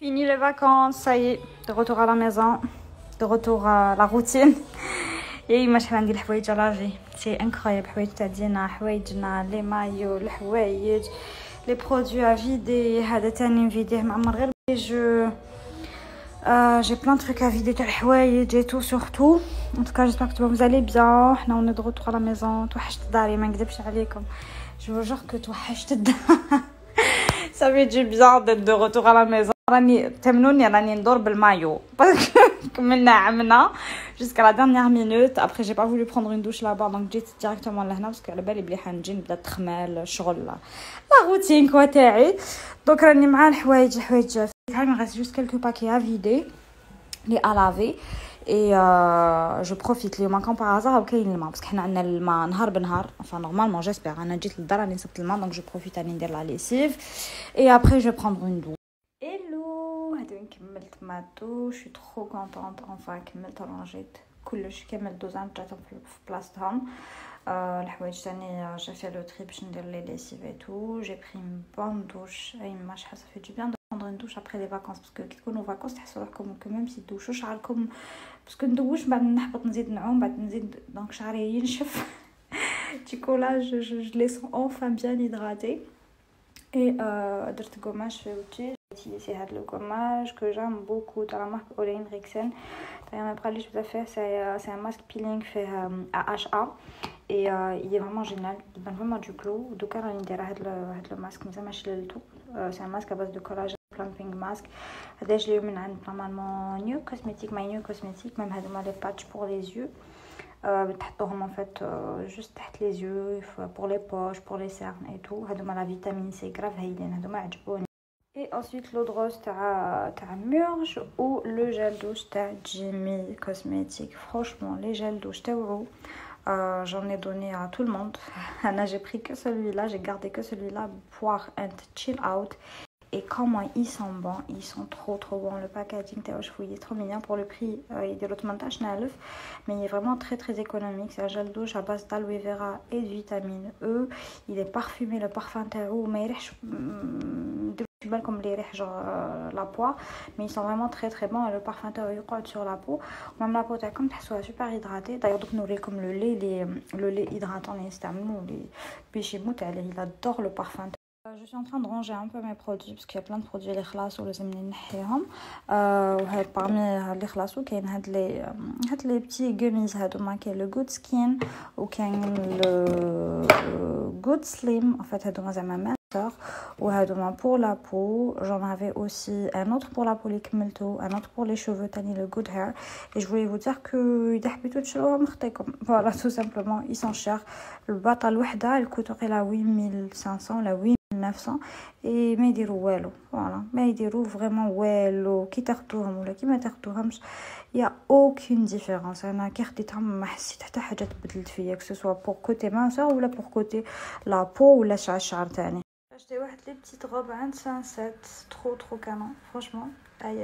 Fini les vacances, ça y est, de retour à la maison, de retour à la routine. Et ما شحال عندي الحوايج لافي سي انكرويابل حوايج تاع دينا حوايجنا لي مايو الحوايج لي برودوي ا فيدي هذا تاني نفيديه معمر غير جو j'ai plein de trucs à vider تاع الحوايج et tout surtout en tout cas j'espère que vous allez bien حنا on est de retour à la maison توحشت داري ما نكذبش عليكم je vous jure que توحشت الدار ça fait du bien d'être de retour à la maison راني تمنوني راني ندور بالمايو كملنا عمنا jusqu'à la dernière minute après j'ai pas voulu prendre une douche là-bas donc جيت directement لهنا parce que على بالي بلي حنجي نبدا تخمال شغل لا روتين كوا تاعي دونك راني مع الحوايج il me reste juste quelques paquets à vider les à laver et je profite اليوم كان par hasard وكاين الماء parce que حنا عندنا الماء نهار بنهار enfin normalement j'espère انا جيت للدار راني صبت الماء donc je profite راني ندير la lessive et après je vais prendre une douche. Hello هادو كملت ما دوش je suis trop contente enfin كملت رانجيت كلش كامل دوزان جاتهم في بلاصتهم الحوايج تاني j'ai fait le tri باش ندير les lessives et tout j'ai pris une bonne douche اي ما شحال ça fait du bien de prendre une douche après les vacances parce que كي تكونوا vacances تحسوا روحكم كمام تدوشوا شعركم parce que ندوش بعد نحبط نزيد نعوم بعد نزيد دونك شعري ينشف du coup là je les sens enfin bien hydratées et درت gommage في وجهي c'est هاد le gommage que j'aime beaucoup تاع la marque Olaine Rixen تاع ما بقاليش بزاف c'est un masque peeling fait à HA et il est vraiment génial il donne vraiment du glow دوكا راني ندير هاد le masque مازال ما شللتو c'est un masque à base de collagène plumping mask هذا جاي من عند normalement New Cosmetics my New Cosmetics même هادوما les patchs pour les yeux تحطوهم en fait juste تحت les yeux pour les poches pour les cernes et tout هادوما la vitamine C grave هايلين هادوما عجبوني. Et ensuite l'eau de rose تاع Murge ou le gel douche تاع Jimmy Cosmetics. Franchement les gels douche تاعو j'en ai donné à tout le monde. Anna j'ai pris que celui-là, j'ai gardé que celui-là pour and chill out. Et comment ils sont bons, ils sont trop bons. Le packaging تاعو شوفوا il est trop mignon pour le prix يديرو 18000 mais il est vraiment très économique. C'est un gel douche à base d'aloe vera et de vitamine E. Il est parfumé, le parfum تاعو ما يريحش بالكم اللي يريح لا بوا mais ils sont vraiment très bons et le parfum تاعو يقعد sur la peau même la peau تاعكم تحسوها super hydratée. D'ailleurs دوك نوريكم le lait hydratant اللي نستعملو اللي باش يموت عليه. Il adore le parfum. Je suis en train de ranger un peu mes produits parce qu'il y a plein de produits اللي خلاصو لازمني نحيهم وهاد parmi اللي خلاصو كاين هاد لي بتي غوميز هادوما كاين لو جود سكين وكاين لو جود سليم en fait هادوما زعما ou هادوما pour la peau. J'en avais aussi un autre pour la peau اللي كملتو un autre pour les cheveux تاني le good hair et je voulais vous dire que اذا حبيتو تشروهم اختيكم voilà tout simplement ils sont chers. الباطه الوحده الكوتو غير 8500 ولا 900 et ما يديروا والو فوالا ما يديروا فريمون والو كي تاخذوهم ولا كي ما تاخذوهمش يا اوكين ديفيرونس. انا كي خديتهم ما حسيت حتى حاجه تبدلت فيا كو سوا بور كوتي مانسور ولا بور كوتي لا بو ولا الشعر تاني. J'ai واحد لي بتيت روب عند سانسيت trop canon franchement aïe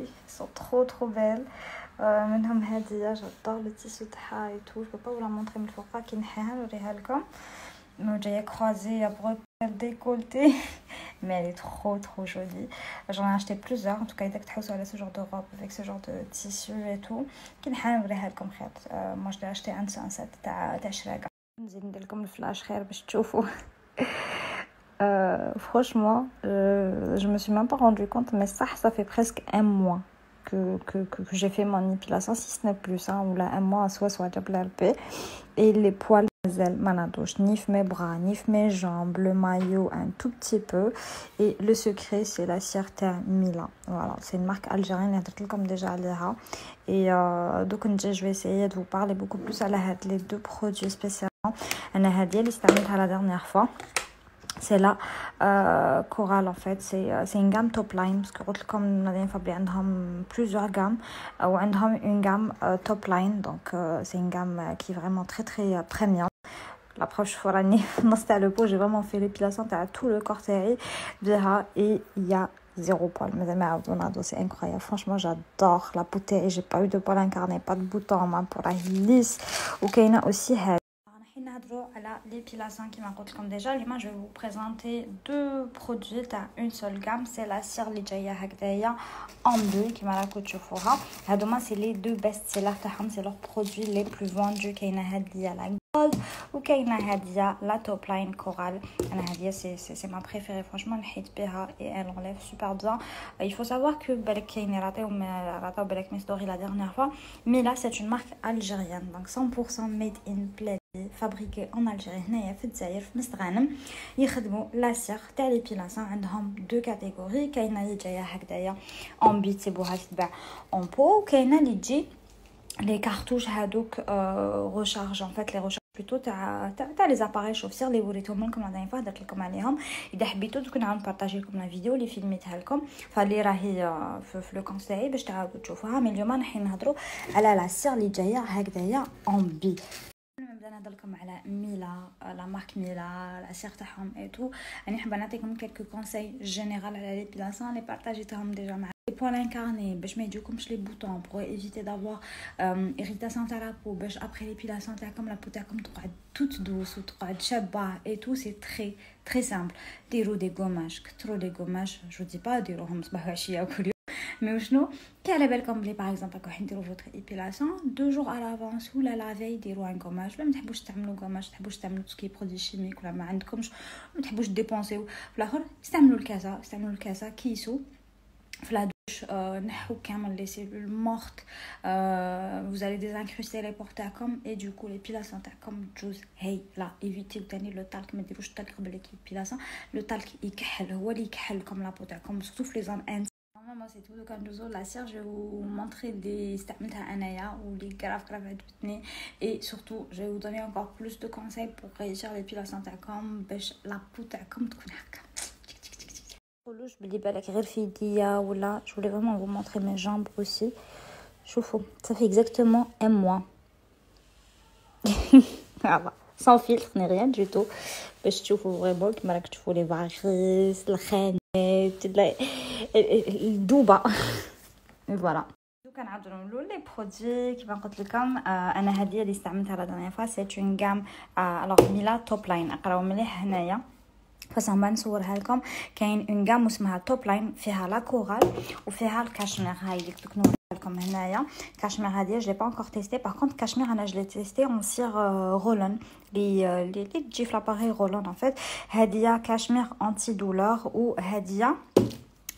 ils sont trop belles منهم هاديه j'adore le tissu تاعها et tout je peux pas vous la montrer من الفوق كي نحيها نوريها لكم جايه croisée à bretelles décolletées mais elle est trop jolie. J'en ai acheté plusieurs en tout cas اذا تحوسوا على ce genre de robe avec ce genre de tissu et tout كي نحيها نوريها لكم خير. moi je l'ai acheté عند سانسيت تاع شراكه. نزيد ندير لكم الفلاش خير باش تشوفوا. Franchement, je me suis même pas rendu compte, mais ça fait presque un mois que j'ai fait mon épilation, si ce n'est plus, hein, ou là un mois, soit j'ai pleuré, et les poils manadouche, ni mes bras, ni mes jambes, le maillot un tout petit peu, et le secret c'est la cire Milan. Voilà, c'est une marque algérienne, comme déjà et donc je vais essayer de vous parler beaucoup plus à les deux produits spécialement. Anna Hadia, l'istamilte à la dernière fois. C'est la Coral en fait c'est une gamme top line parce que قلت لكم نادين فابري عندهم plusieurs gammes ou عندهم une gamme top line donc c'est une gamme qui est vraiment très premium. La preuve je راني نص تاع le pot j'ai vraiment fait l'épilation تاع tout le corps تاعي بها et il y a zéro poil مازال ما عاودونادو c'est incroyable franchement j'adore la peau تاعي j'ai pas eu de poil incarné pas de boutons ma peau lisse وكاينه aussi هاد نهضروا على l'épilation كما قلت لكم ديجا. اليوم je vais vous présenter deux produits تاع une seule gamme. c'est la cire اللي جايه هكذايا en deux كما راكم تشوفوها. هادوما سي لي دو بيست سيلر تاعهم, سي لور برودوي لي بلو فوندو. كاينه هادية لا جولد وكاينه هادية لا توب لاين كورال. انا هادية سي ما بريفيري فرانشمون, نحيت بها et elle enlève super bien. il faut savoir que بالك كاين راتاو بالك مي ستوري la dernière fois, mais là c'est une marque algérienne, donc 100% made in Plaid, fabriqué en Algérie. هنايا في الجزائر في مستغانم يخدموا لا سيغ تاع ليبيلاسيون. عندهم دو كاتيجوري, كاينه اللي جايه هكذايا اون بي تسيبوها تتباع اون بو, وكاينه اللي تجي لي كارتوش هادوك ريشارج. ان فيت لي ريشارج بلوتو تاع لي زاباري شوفسير اللي وريتهم لكم لا داني فوا, درت لكم عليهم. اذا حبيتو دوك نعاود نبارطاجي لكم لا فيديو اللي فيلميتها لكم, فاللي راهي في لو كونت تاعي باش تعاودوا تشوفوها. مي اليوم راح نهضروا على لا سير اللي جايه هكذايا اون بي. نبدا نهضر لكم على ميلا, لا مارك ميلا, لا سير تاعهم اي تو. راني حابه نعطيكم كلكو كونساي جينيرال على ليبيلاسيون اللي بارطاجيتهم ديجا مع les poils incarnés باش ما يجيوكمش les boutons, pour éviter d'avoir irritation تاع la peau, باش après l'épilation تاعكم la peau تاعكم تقعد toute douce وتقعد شابه et tout. c'est très très simple. ديروا دي غوماج, كثروا لي غوماج, جو دي با ديروهم صباح وعشيه كل يوم, مي وشنو كي على بالكم بلي باغ اكزومبل راح نديروا فوتر ايبيلاسيون 2 jours à l'avance ولا لا فاي ديروا ان غوماج. ولا ما تحبوش تعملوا غوماج, تحبوش تعملوا سكي برودوي شيميك, ولا ما عندكمش ما تحبوش ديبونسيو في الاخر, استعملوا الكاسه كيسو في لا دوش. نحو كامل لي سيلول مورت, vous allez désincruster les pores تاعكم et du coup l'épilation تاعكم تجوز هايله. ايفيتيو ثاني لو تالك, ما ديروش التالك قبل ليبيلاسيون. لو تالك يكحل, هو اللي يكحل لكم لا بو تاعكم سورتو في لي زون ان. Moi c'est tout. Donc كندوزو لا سير, je vais vous montrer اللي استعملتها انايا واللي كراف عجبتني, et surtout je vais vous donner encore plus de conseils pour réussir l'épilation تاعكم باش لا بو تاعكم تكون هكا. تقولوش بلي بالك غير في يديا ولا. je voulais vraiment vous montrer mes jambes aussi. شوفوا ça fait exactement un mois. voilà, sans filtre ni rien du tout, باش تشوفوا فريمون كيما راك تشوفوا لي فاغيس الخانات الدوبه. فوالا كنعاودوا نقولوا لي برودوي كيما قلت لكم. انا هذه اللي استعملتها لا دانيير فوا, سي اون غام الوغ ميلا توب لاين. اقراو مليح هنايا بس ما نصورها لكم. كاين اون غام اسمها توب لاين, فيها لا كورال وفيها الكاشمير. هاي اللي كنت نوريها لكم هنايا كاشمير. هذه جو لي با انكور تيستي, باغ كونط كاشمير انا جو لي تيستي اون سير رولون اللي تجي في لاباري رولون. ان فيت هذه كاشمير انتي دولور, وهذه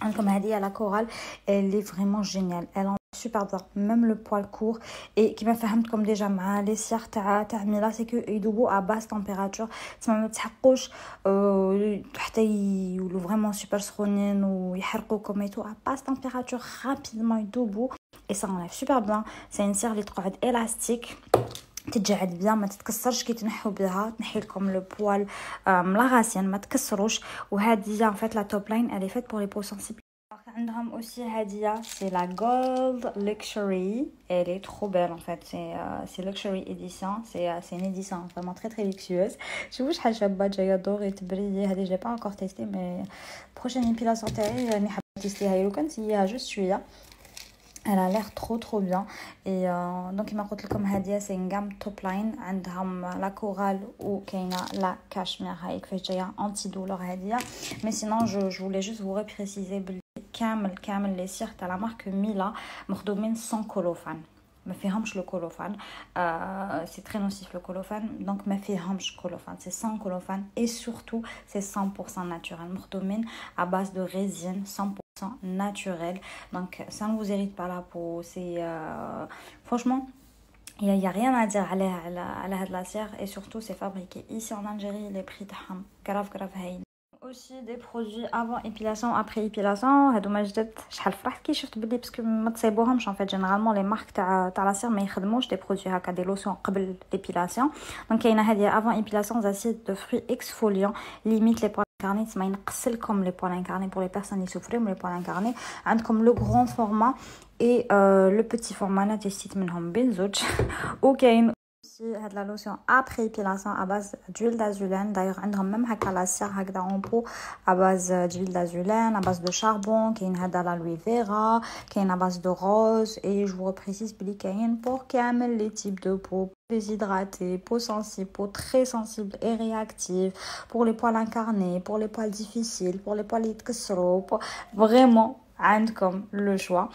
عندكم هذه لا كورال اللي فريمون جينيال. elle super bien, même le poil court. et كما فهمتكم ديجا مع لي سير تاع ميلا, سي كو يدوبوا ا باس تمبيراتور, تما ما تحقوش حتى يولوا فريمون سوبر سخونين ويحرقوكم ايتو. ا باس تمبيراتور رابيدمون يدوبوا et ça enlève super bien. c'est une cire اللي تقعد الاستيك, تجعد بيان, ما تتكسرش كي تنحوا بها, تنحي لكم لو بوال لا غاسين ما تكسروش. وهذه ان فيت لا توب لاين elle est faite pour les peaux sensibles. عندهم aussi هذه c'est la gold luxury, elle est trop belle en fait. c'est luxury edition, c'est une édition vraiment très très luxueuse. شوفوا شحال شابه جايه دوري تبري. هذه j'ai pas encore testé, mais prochaine épilation تاعي راني حابه تيستيها. لو كنت هي جوست شويه, elle a l'air trop bien. et donc كما قلت لكم هذه c'est une gamme top line. عندهم لا كورال وكاينه لا كاشمير. هاي كيفاش جايه انتي دولور هذه. mais sinon je voulais juste vous repréciser كامل لي سير تاع لا مارك ميلا مخدومين سون كولوفان. ما فيهمش لو كولوفان, سي تري نوسيف لو كولوفان, دونك ما فيهمش كولوفان. سي سون كولوفان et surtout c'est 100% naturel, مخدومين à base de résine 100% naturel. donc ça ne vous irrite pas la peau. c'est franchement il y a rien à dire على هاد لا سير, et surtout c'est fabriqué ici en Algérie. les prix تاعهم grave هايل. aussi des produits avant épilation après épilation. هادوما جدد. شحال فرحت كي شفت بلي باسكو ما تصايبوهمش ان فيت جينيرالمون لي مارك تاع لا سير ما يخدموش دي برودوي هكا دي لوسيون قبل ليبيلاسيون. دونك كاينه هذه افون épilation زاسيد دو فروي اكسفوليون ليميت لي بوال انكارني, تسمى ينقص لكم لي بوال انكارني بور لي بيرسون اللي سوفريو من لي بوال انكارني. عندكم لو غران فورما et لو بيتي فورما, انا تيستيت منهم بين زوج. وكاين aussi هاد لا لوسيون ابري ابيلاسيون ا باز d'huile d'azulène. D'ailleurs عندهم même هكا لا سير هكذا اون بو ا باز d'huile d'azulène, ا باز دو شاربون. كاين هذا l'aloe vera, كاين ا باز دو روز. et je vous reprécise بلي كاين pour كامل les types de peau, déshydratés, peau sensible, peau très sensible et réactive, pour les poils incarnés, pour les poils difficiles, pour les poils يتكسروا, vraiment عندكم لو شوا.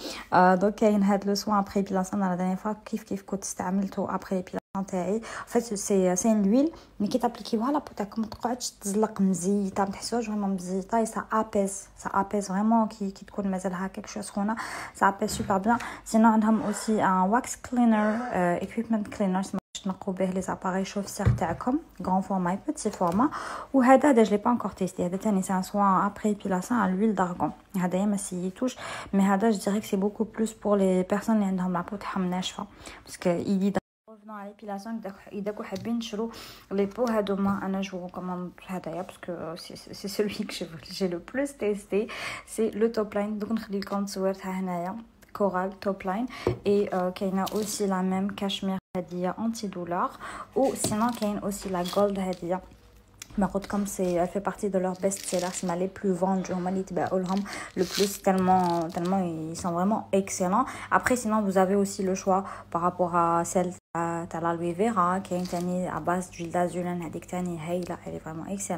دونك كاين هاد لو سوان ابري ابيلاسيون. انا داني فوا كيف كنت استعملته ابري ابيلاسيون تاعي فات سي ان لويل مي كي تابليكيوها لا بو تاعكم ما تقعدش تزلق مزيته، ما تحسوش فريمون مزيته. سا ابيز فريمون كي تكون مازال هكاك شويه سخونه. سا ابيز سوبر بيان. سينو عندهم اوسي ان واكس كلينر ايكويبمنت كلينر تنقوا به لي زاباري شوفسير تاعكم غران فورما بيتي فورما. وهذا جو لي با انكور تيستي. هذا ثاني سان سوان ابري ابيلاسيون على لويل دارغون. هذايا ما سيتوش مي هذا جو ديريك سي بوكو بلوس بور لي بيرسون اللي عندهم لا بو تاعهم ناشفه باسكو يدي revenons à l'épilation. اذا حابين تشرو لي بو هادوما انا جو ريكوموند هذايا باسكو سي سولوي كو جي لو بلوس تيستي سي لو توب لاين. دوك نخلي لكم صورتها هنايا كورال توب لاين. اي كاينه اوسي لا ميم كاشمير هادية انتي دولار. او سينون كاين اوسي لا جولد هادية ما قلت لكم سي fait partie de leurs best sellers, c'est les plus vendus, هما اللي يتباعوا لهم le plus tellement ils sont vraiment excellents. Après sinon vous avez aussi le choix par rapport à celle تاع l'aloe vera. كاين تاني à base d'huile d'azulène هذيك تاني هايله, elle est vraiment excellente.